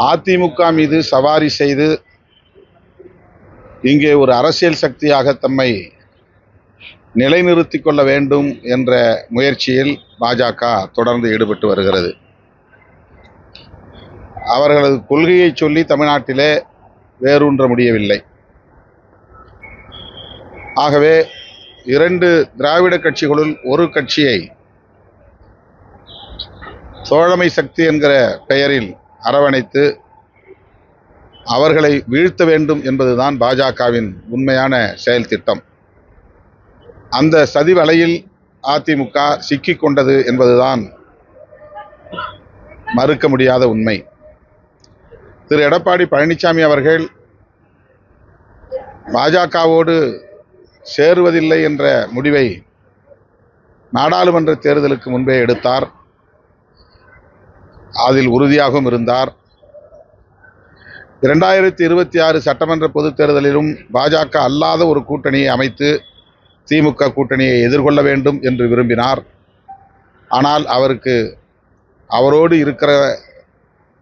அதிமுக மீது சவாரி செய்து இங்கே ஒரு அரசியல் சக்தியாக தம்மை நிலைநிறுத்திக் கொள்ள வேண்டும் என்ற முயற்சியில் பாஜக தொடர்ந்து ஈடுபட்டு வருகிறது. அவர்களது கொள்கையை சொல்லி தமிழ்நாட்டிலே வேரூன்ற முடியவில்லை. ஆகவே இரண்டு திராவிட கட்சிகளுள் ஒரு கட்சியை தோழமை சக்தி என்கிற பெயரில் அரவணைத்து அவர்களை வீழ்த்த வேண்டும் என்பதுதான் பாஜகவின் உண்மையான செயல் திட்டம். அந்த சதி வலையில் அதிமுக சிக்கிக் கொண்டது என்பதுதான் மறுக்க முடியாத உண்மை. திரு எடப்பாடி பழனிசாமி அவர்கள் பாஜகவோடு சேருவதில்லை என்ற முடிவை நாடாளுமன்ற தேர்தலுக்கு முன்பே எடுத்தார். அதில் உறுதியாகவும் இருந்தார். 2026 சட்டமன்ற பொதுத் தேர்தலிலும் பாஜக அல்லாத ஒரு கூட்டணியை அமைத்து திமுக கூட்டணியை எதிர்கொள்ள வேண்டும் என்று விரும்பினார். ஆனால் அவரோடு இருக்கிற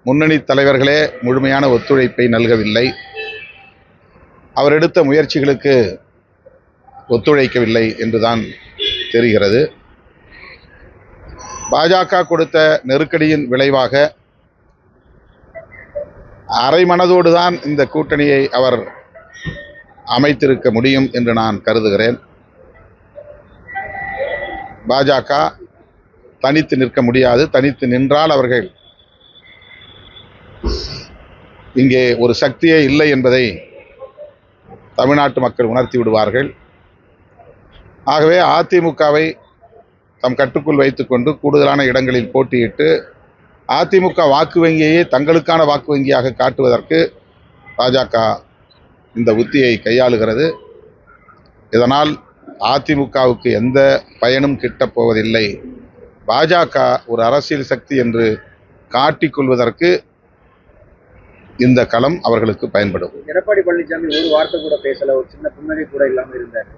முன்னணி தலைவர்களே முழுமையான ஒத்துழைப்பை நல்கவில்லை. அவர் எடுத்த முயற்சிகளுக்கு ஒத்துழைக்கவில்லை என்றுதான் தெரிகிறது. பாஜக கொடுத்த நெருக்கடியின் விளைவாக அரை மனதோடு தான் இந்த கூட்டணியை அவர் அமைத்திருக்க முடியும் என்று நான் கருதுகிறேன். பாஜக தனித்து நிற்க முடியாது. தனித்து நின்றால் அவர்கள் இங்கே ஒரு சக்தியே இல்லை என்பதை தமிழ்நாட்டு மக்கள் உணர்த்தி விடுவார்கள். ஆகவே அதிமுகவை தம் கட்டுக்குள் வைத்துக்கொண்டு கூடுதலான இடங்களில் போட்டியிட்டு அதிமுக வாக்கு வங்கியையே தங்களுக்கான வாக்கு வங்கியாக காட்டுவதற்கு பாஜக இந்த உத்தியை கையாளுகிறது. இதனால் அதிமுகவுக்கு எந்த பயனும் கிட்டப் போவதில்லை. பாஜக ஒரு அரசியல் சக்தி என்று காட்டிக்கொள்வதற்கு இந்த களம் அவர்களுக்கு பயன்படும். எடப்பாடி பழனிசாமி ஒரு வார்த்தை கூட பேசல, ஒரு சின்ன புன்னகை கூட இல்லாமல் இருந்தார்.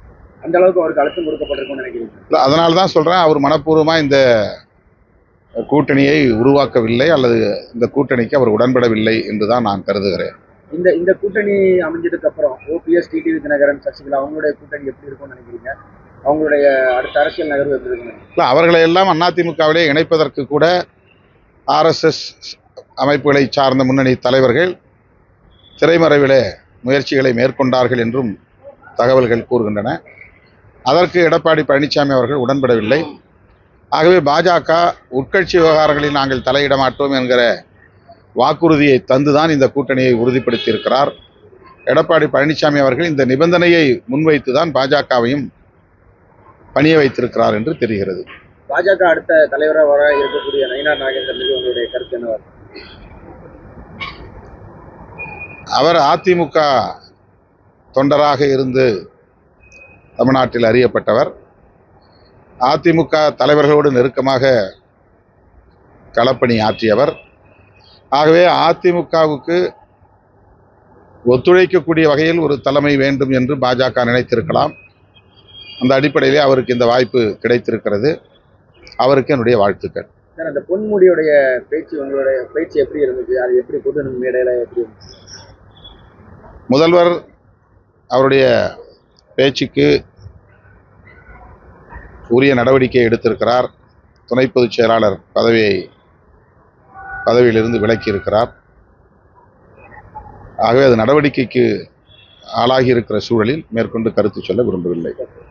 அந்த அளவுக்கு அவருக்கு அழுத்தம் கொடுக்கப்பட்டிருக்கும்னு நினைக்கிறீங்க? அதனால தான் சொல்றேன், அவர் மனப்பூர்வமாக இந்த கூட்டணியை உருவாக்கவில்லை அல்லது இந்த கூட்டணிக்கு அவர் உடன்படவில்லை என்றுதான் நான் கருதுகிறேன். இந்த கூட்டணி அமைஞ்சதுக்கு அப்புறம் ஓபிஎஸ், டிடிவி தினகரன், சசிகலா அவங்களுடைய கூட்டணி எப்படி இருக்கும்னு நினைக்கிறீங்க? அவங்களுடைய அடுத்த அரசியல் நகர்வு எப்படி இருக்குன்னு? இல்லை, அவர்களை எல்லாம் அதிமுகவிலே இணைப்பதற்கு கூட RSS அமைப்புகளை சார்ந்த முன்னணி தலைவர்கள் திரைமறைவிலே முயற்சிகளை மேற்கொண்டார்கள் என்றும் தகவல்கள் கூறுகின்றன. அதற்கு எடப்பாடி பழனிசாமி அவர்கள் உடன்படவில்லை. ஆகவே பாஜக உட்கட்சி விவகாரங்களில் நாங்கள் தலையிட மாட்டோம் என்கிற வாக்குறுதியை தந்துதான் இந்த கூட்டணியை உறுதிப்படுத்தி இருக்கிறார். எடப்பாடி பழனிசாமி அவர்கள் இந்த நிபந்தனையை முன்வைத்துதான் பாஜகவையும் பணிய வைத்திருக்கிறார் என்று தெரிகிறது. பாஜக அடுத்த தலைவராக வர இருக்கக்கூடிய நயினார் நாகேந்திரன் மீது உங்களுடைய கருத்து என்னவா? அவர் அதிமுக தொண்டராக இருந்து தமிழ்நாட்டில் அறியப்பட்டவர். அதிமுக தலைவர்களோடு நெருக்கமாக களப்பணி ஆற்றியவர். ஆகவே அதிமுகவுக்கு ஒத்துழைக்கக்கூடிய வகையில் ஒரு தலைமை வேண்டும் என்று பாஜக நினைத்திருக்கலாம். அந்த அடிப்படையிலே அவருக்கு இந்த வாய்ப்பு கிடைத்திருக்கிறது. அவருக்கு என்னுடைய வாழ்த்துக்கள். அந்த பொன்முடியுடைய பேச்சு, உங்களுடைய பேச்சு எப்படி இருந்துச்சு? அது எப்படி பொது மேடையில எப்படி இருந்துச்சு? முதல்வர் அவருடைய பேச்சுக்கு உரிய நடவடிக்கை எடுத்திருக்கிறார். துணை பொதுச் செயலாளர் பதவியிலிருந்து விலக்கி இருக்கிறார். ஆகவே அது நடவடிக்கைக்கு ஆளாகி இருக்கிற சூழலில் மேற்கொண்டு கருத்து சொல்ல விரும்பவில்லை.